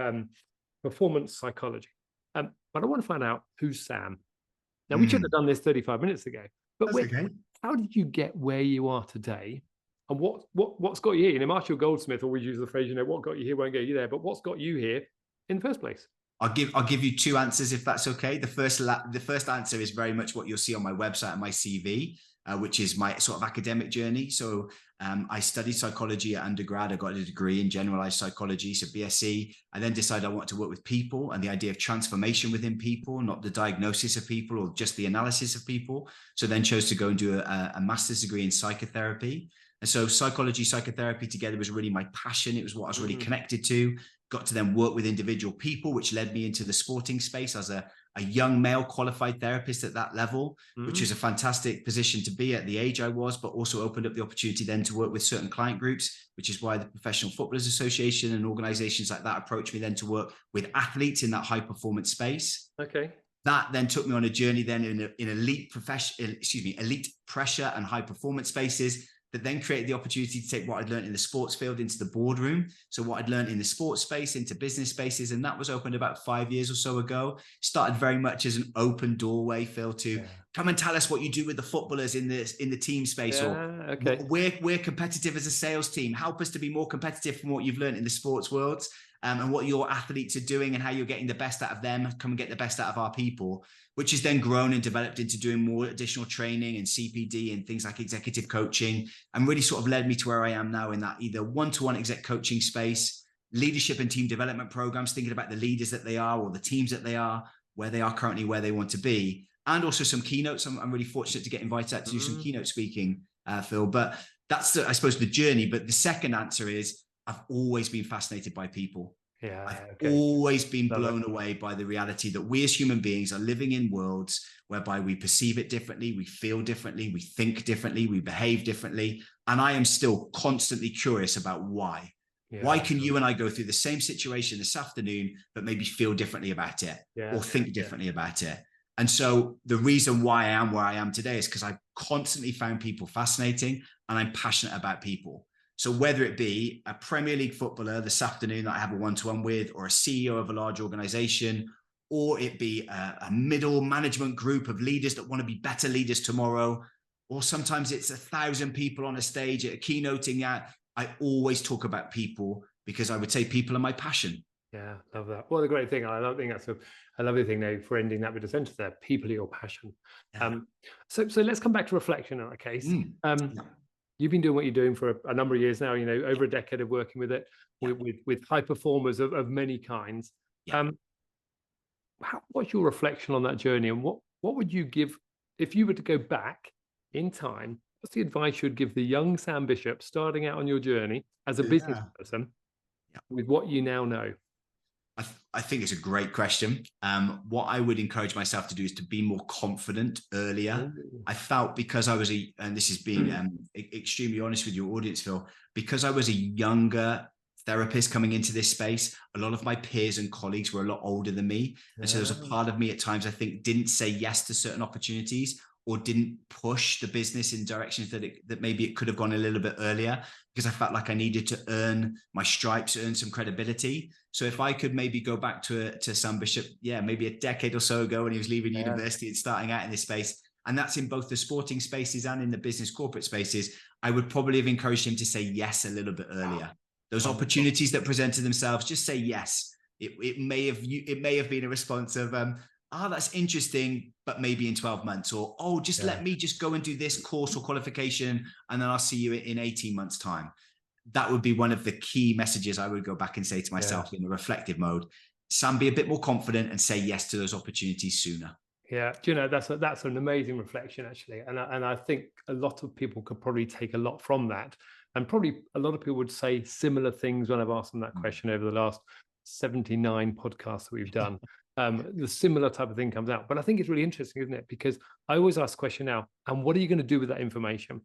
performance psychology. But I want to find out who's Sam. Now, we should have done this 35 minutes ago. But how did you get where you are today? And what's got you here? Marshall Goldsmith always uses the phrase, what got you here won't get you there. But what's got you here in the first place? I'll give you two answers if that's okay. The first answer is very much what you'll see on my website and my CV, which is my sort of academic journey. So I studied psychology at undergrad. I got a degree in generalized psychology, so BSc. I then decided I wanted to work with people and the idea of transformation within people, not the diagnosis of people or just the analysis of people. So then chose to go and do a master's degree in psychotherapy. And so psychology, psychotherapy together was really my passion. It was what I was really connected to. Got to then work with individual people, which led me into the sporting space as a young male qualified therapist at that level, which is a fantastic position to be at the age I was, but also opened up the opportunity then to work with certain client groups, which is why the Professional Footballers Association and organizations like that approached me then to work with athletes in that high performance space. Okay. That then took me on a journey then in elite pressure and high performance spaces, that then created the opportunity to take what I'd learned in the sports field into the boardroom. So what I'd learned in the sports space into business spaces, and that was opened about 5 years or so ago. Started very much as an open doorway, Phil, to come and tell us what you do with the footballers in the team space, or we're competitive as a sales team. Help us to be more competitive from what you've learned in the sports world. And what your athletes are doing and how you're getting the best out of them, come and get the best out of our people, which has then grown and developed into doing more additional training and CPD and things like executive coaching, and really sort of led me to where I am now in that either one-to-one exec coaching space, leadership and team development programs, thinking about the leaders that they are or the teams that they are, where they are currently, where they want to be, and also some keynotes. I'm really fortunate to get invited out to do some keynote speaking, Phil, but that's, I suppose, the journey. But the second answer is, I've always been fascinated by people. I've always been blown away by the reality that we as human beings are living in worlds whereby we perceive it differently, we feel differently, we think differently, we behave differently. And I am still constantly curious about why. Why can you and I go through the same situation this afternoon, but maybe feel differently about it or think differently about it? And so the reason why I am where I am today is because I've constantly found people fascinating and I'm passionate about people. So whether it be a Premier League footballer this afternoon that I have a one-to-one with, or a CEO of a large organization, or it be a middle management group of leaders that want to be better leaders tomorrow, or sometimes it's 1,000 people on a stage at a keynoting at, I always talk about people because I would say people are my passion. Yeah, love that. Well, the great thing, I think that's a lovely thing now for ending that with a sentence there, people are your passion. Yeah. So let's come back to reflection in that case. You've been doing what you're doing for a number of years now, over a decade of working with it, with high performers of many kinds. What's your reflection on that journey, and what would you give if you were to go back in time? What's the advice you'd give the young Sam Bishop starting out on your journey as a business person with what you now know? I think it's a great question. What I would encourage myself to do is to be more confident earlier. Ooh. I felt because I was and this is being extremely honest with your audience, Phil, because I was a younger therapist coming into this space, a lot of my peers and colleagues were a lot older than me. And so there's a part of me at times, I think, didn't say yes to certain opportunities or didn't push the business in directions that maybe it could have gone a little bit earlier because I felt like I needed to earn my stripes, earn some credibility. So if I could maybe go back to Sam Bishop, maybe a decade or so ago when he was leaving university and starting out in this space, and that's in both the sporting spaces and in the business corporate spaces, I would probably have encouraged him to say yes a little bit earlier. Those opportunities that presented themselves, just say yes. It may have been a response of that's interesting, but maybe in 12 months, or let me just go and do this course or qualification, and then I'll see you in 18 months' time. That would be one of the key messages I would go back and say to myself in a reflective mode. Sam, be a bit more confident and say yes to those opportunities sooner. Yeah, do you know, that's an amazing reflection, actually. And I think a lot of people could probably take a lot from that. And probably a lot of people would say similar things when I've asked them that question over the last 79 podcasts that we've done. The similar type of thing comes out. But I think it's really interesting, isn't it? Because I always ask the question now, and what are you going to do with that information?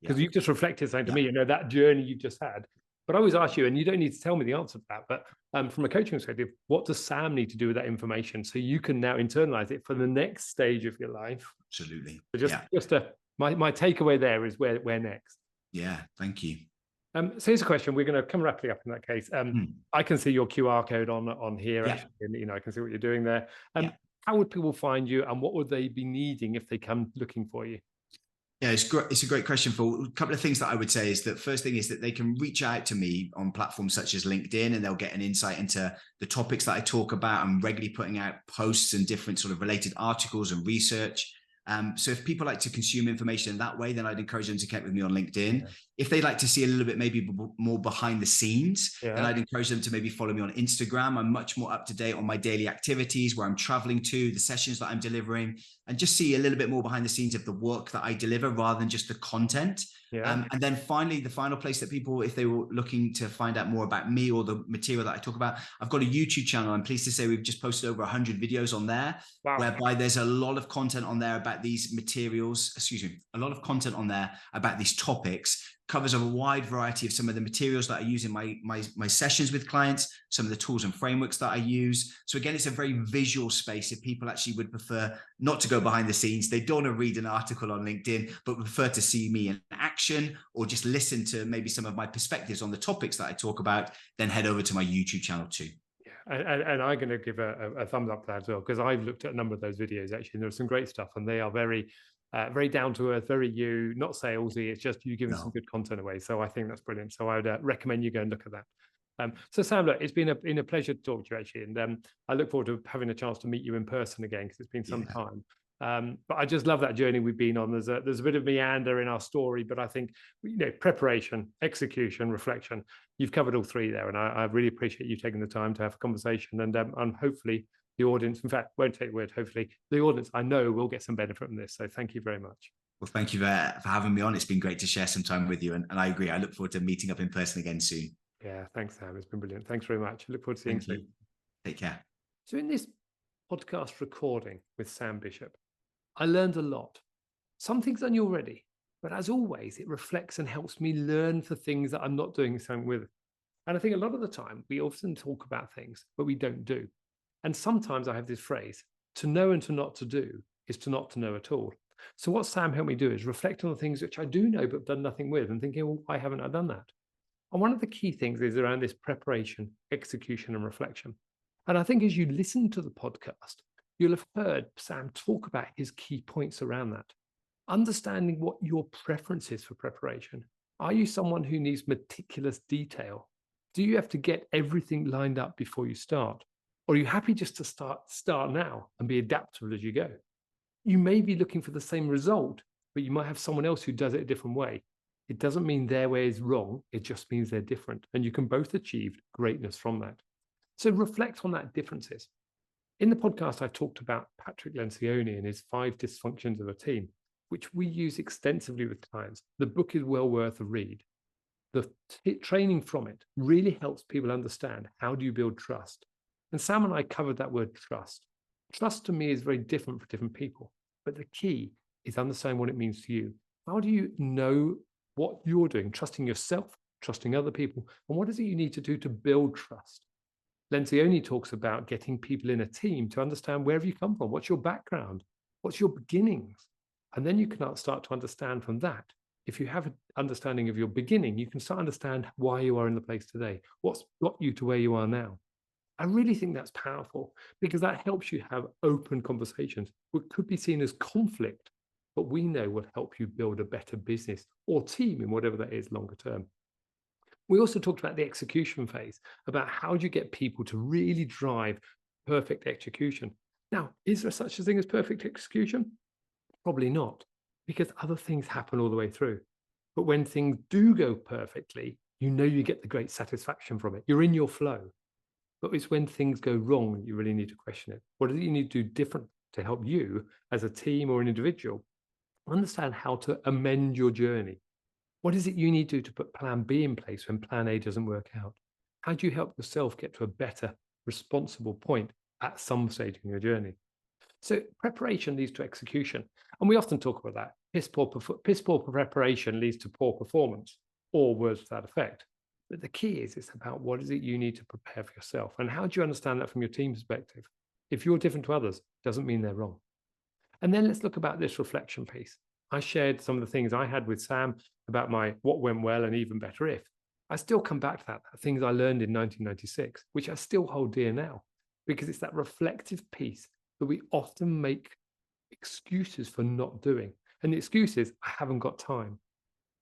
Because you've just reflected something to me, that journey you've just had. But I always ask you, and you don't need to tell me the answer to that, but from a coaching perspective, what does Sam need to do with that information so you can now internalize it for the next stage of your life? Absolutely. So my takeaway there is where next. Yeah, thank you. So here's a question. We're going to come rapidly up in that case. I can see your QR code on here, actually, and I can see what you're doing there. How would people find you, and what would they be needing if they come looking for you? Yeah, it's a great question, Phil. A couple of things that I would say is that first thing is that they can reach out to me on platforms such as LinkedIn, and they'll get an insight into the topics that I talk about. I'm regularly putting out posts and different sort of related articles and research. So if people like to consume information in that way, then I'd encourage them to connect with me on LinkedIn. If they'd like to see a little bit maybe more behind the scenes, then I'd encourage them to maybe follow me on Instagram. I'm much more up to date on my daily activities, where I'm traveling to, the sessions that I'm delivering, and just see a little bit more behind the scenes of the work that I deliver rather than just the content. And then finally, the final place that people, if they were looking to find out more about me or the material that I talk about, I've got a YouTube channel. I'm pleased to say we've just posted over 100 videos on there, whereby there's a lot of content on there about these materials, a lot of content on there about these topics, covers a wide variety of some of the materials that I use in my sessions with clients, some of the tools and frameworks that I use. So again, it's a very visual space. If people actually would prefer not to go behind the scenes, they don't want to read an article on LinkedIn, but prefer to see me in action or just listen to maybe some of my perspectives on the topics that I talk about, then head over to my YouTube channel too. And I'm going to give a thumbs up to that as well, because I've looked at a number of those videos, actually, and there's some great stuff, and they are very down to earth, very you, not salesy. It's just you giving some good content away. So I think that's brilliant. So I would recommend you go and look at that. So Sam, look, it's been a pleasure to talk to you, actually, and I look forward to having a chance to meet you in person again, because it's been some time. But I just love that journey we've been on. There's a bit of meander in our story, but I think preparation, execution, reflection. You've covered all three there, and I really appreciate you taking the time to have a conversation. And hopefully the audience, in fact, won't take the word. Hopefully the audience, I know, will get some benefit from this. So thank you very much. Well, thank you for having me on. It's been great to share some time with you, and I agree. I look forward to meeting up in person again soon. Yeah, thanks, Sam. It's been brilliant. Thanks very much. I look forward to seeing you soon. Take care. So in this podcast recording with Sam Bishop, I learned a lot. Some things I knew already, but as always, it reflects and helps me learn for things that I'm not doing something with. And I think a lot of the time we often talk about things, but we don't do. And sometimes I have this phrase, to know and to not to do is to not to know at all. So what Sam helped me do is reflect on the things which I do know, but done nothing with, and thinking, well, why haven't I done that? And one of the key things is around this preparation, execution, and reflection. And I think as you listen to the podcast, you'll have heard Sam talk about his key points around that. Understanding what your preference is for preparation. Are you someone who needs meticulous detail? Do you have to get everything lined up before you start? Or are you happy just to start now and be adaptable as you go? You may be looking for the same result, but you might have someone else who does it a different way. It doesn't mean their way is wrong. It just means they're different. And you can both achieve greatness from that. So reflect on that differences. In the podcast, I talked about Patrick Lencioni and his 5 dysfunctions of a team, which we use extensively with clients. The book is well worth a read. The training from it really helps people understand, how do you build trust? And Sam and I covered that word trust. Trust to me is very different for different people, but the key is understanding what it means to you. How do you know what you're doing, trusting yourself, trusting other people, and what is it you need to do to build trust? Lencioni talks about getting people in a team to understand where have you come from, what's your background, what's your beginnings, and then you can start to understand from that. If you have an understanding of your beginning, you can start to understand why you are in the place today, what's got you to where you are now. I really think that's powerful because that helps you have open conversations, what could be seen as conflict, but we know will help you build a better business or team in whatever that is longer term. We also talked about the execution phase, about how do you get people to really drive perfect execution. Now, is there such a thing as perfect execution? Probably not, because other things happen all the way through. But when things do go perfectly, you know you get the great satisfaction from it. You're in your flow. But it's when things go wrong that you really need to question it. What do you need to do different to help you as a team or an individual understand how to amend your journey? What is it you need to do to put plan B in place when plan A doesn't work out? How do you help yourself get to a better, responsible point at some stage in your journey? So preparation leads to execution. And we often talk about that. Piss poor preparation leads to poor performance, or words to that effect. But the key is it's about what is it you need to prepare for yourself? And how do you understand that from your team perspective? If you're different to others, doesn't mean they're wrong. And then let's look about this reflection piece. I shared some of the things I had with Sam about my what went well and even better if. I still come back to that, things I learned in 1996, which I still hold dear now, because it's that reflective piece that we often make excuses for not doing. And the excuse is, I haven't got time.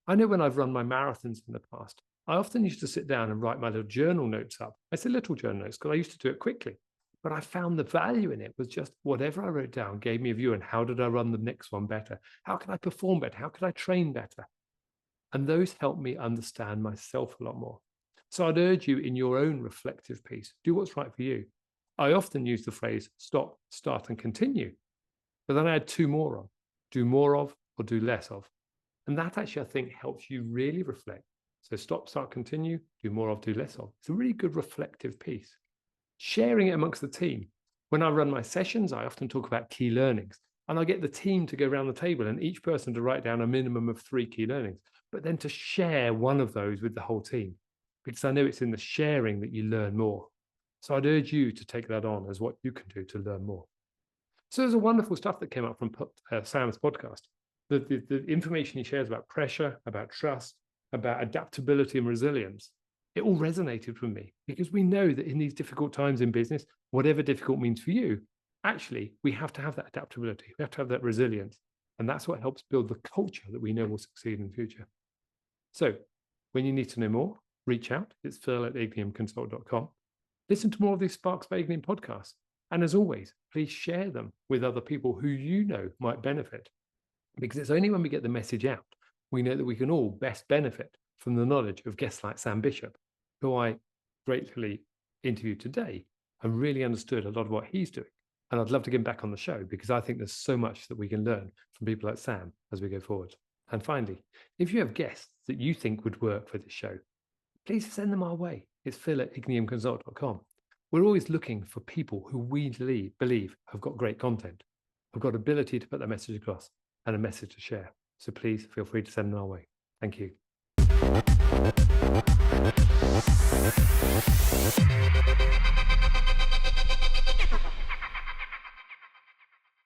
I know when I've run my marathons in the past, I often used to sit down and write my little journal notes up. I say little journal notes because I used to do it quickly. But I found the value in it was just whatever I wrote down gave me a view on how did I run the next one better? How can I perform better? How could I train better? And those helped me understand myself a lot more. So I'd urge you in your own reflective piece, do what's right for you. I often use the phrase stop, start, and continue. But then I add two more on, do more of or do less of. And that actually, I think, helps you really reflect. So stop, start, continue, do more of, do less of. It's a really good reflective piece. Sharing it amongst the team. When I run my sessions, I often talk about key learnings. And I get the team to go around the table and each person to write down a minimum of 3 key learnings, but then to share one of those with the whole team, because I know it's in the sharing that you learn more. So I'd urge you to take that on as what you can do to learn more. So there's a wonderful stuff that came up from Sam's podcast. The information he shares about pressure, about trust, about adaptability and resilience, it all resonated with me because we know that in these difficult times in business, whatever difficult means for you, actually, we have to have that adaptability. We have to have that resilience. And that's what helps build the culture that we know will succeed in the future. So when you need to know more, reach out. It's phil@igniumconsult.com. Listen to more of these Sparks by Ignium podcasts. And as always, please share them with other people who you know might benefit. Because it's only when we get the message out, we know that we can all best benefit from the knowledge of guests like Sam Bishop, who I gratefully interviewed today and really understood a lot of what he's doing. And I'd love to get him back on the show because I think there's so much that we can learn from people like Sam as we go forward. And finally, if you have guests that you think would work for this show, please send them our way. It's phil@igniumconsult.com. We're always looking for people who we believe have got great content, have got ability to put their message across and a message to share. So please feel free to send them our way. Thank you.